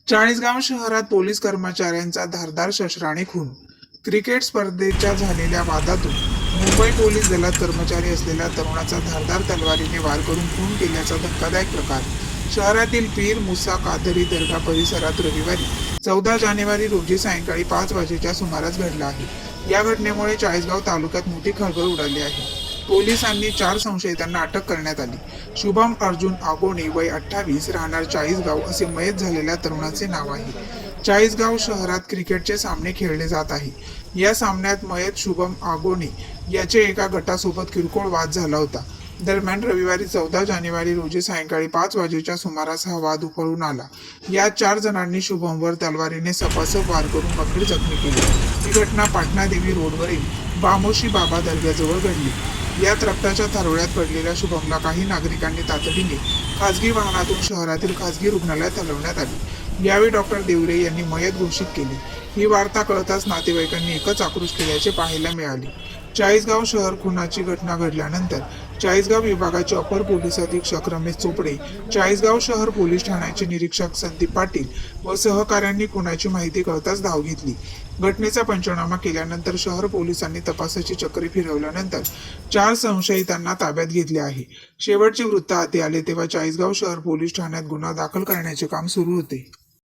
चाळीसगाव शहरात पोलीस कर्मचाऱ्यांचा धारदार शस्त्राने खून. क्रिकेट स्पर्धेच्या झालेल्या वादातून मुंबई पोलीस दलात कर्मचारी असलेल्या तरुणाचा धारदार तलवारीने वार करून खून केल्याचा धक्कादायक प्रकार शहरातील पीर मुसा कादरी दर्गा परिसरात रविवारी 14 जानेवारी रोजी सायंकाळी 5 वाजेच्या सुमारास घडला आहे. या घटनेमुळे चाळीसगाव तालुक्यात मोठी खळबळ उडाली आहे. पोलिसांनी 4 संशयितांना अटक करण्यात आली. शुभम अर्जुन आगोणे वय 28 राहणार चाळीसगाव असे मयत झालेल्या तरुणाचे नाव आहे. चाळीसगाव शहरात क्रिकेटचे सामने खेळले जात आहे. या सामन्यात मयत शुभम आगोणे याचे एका गटासोबत किरकोळ वाद झाला होता. दरम्यान रविवारी 14 जानेवारी रोजी सायंकाळी 5 वाजेच्या सुमारास हा वाद उफाळून आला. या 4 जणांनी शुभमवर तलवारीने सपासप वार करून गंभीर जखमी केले. ही घटना पाटणा देवी रोडवरील बामोशी बाबा दर्ग्याजवळ घडली. यात रक्ताच्या थारोळ्यात पडलेल्या शुभमला काही नागरिकांनी तातडीने खासगी वाहनातून शहरातील खासगी रुग्णालयात हलवण्यात आले. यावेळी डॉक्टर देवरे यांनी मयत घोषित केली. ही वार्ता कळताच नातेवाईकांनी एकच आक्रोश केल्याचे पाहायला मिळाले. चाळीसगाव शहर खुनाची घटना घडल्यानंतर चाळीसगाव विभागाचे अपर पोलीस अधीक्षक रमेश चोपडे, चाळीसगाव शहर पोलीस ठाण्याचे निरीक्षक संदीप पाटील व सहकाऱ्यांनी खुनाची माहिती कळताच धाव घेतली. घटनेचा पंचनामा केल्यानंतर शहर पोलिसांनी तपासाची चक्री फिरवल्यानंतर 4 संशयितांना ताब्यात घेतले आहे. शेवटचे वृत्त हाती आले तेव्हा चाळीसगाव शहर पोलीस ठाण्यात गुन्हा दाखल करण्याचे काम सुरू होते.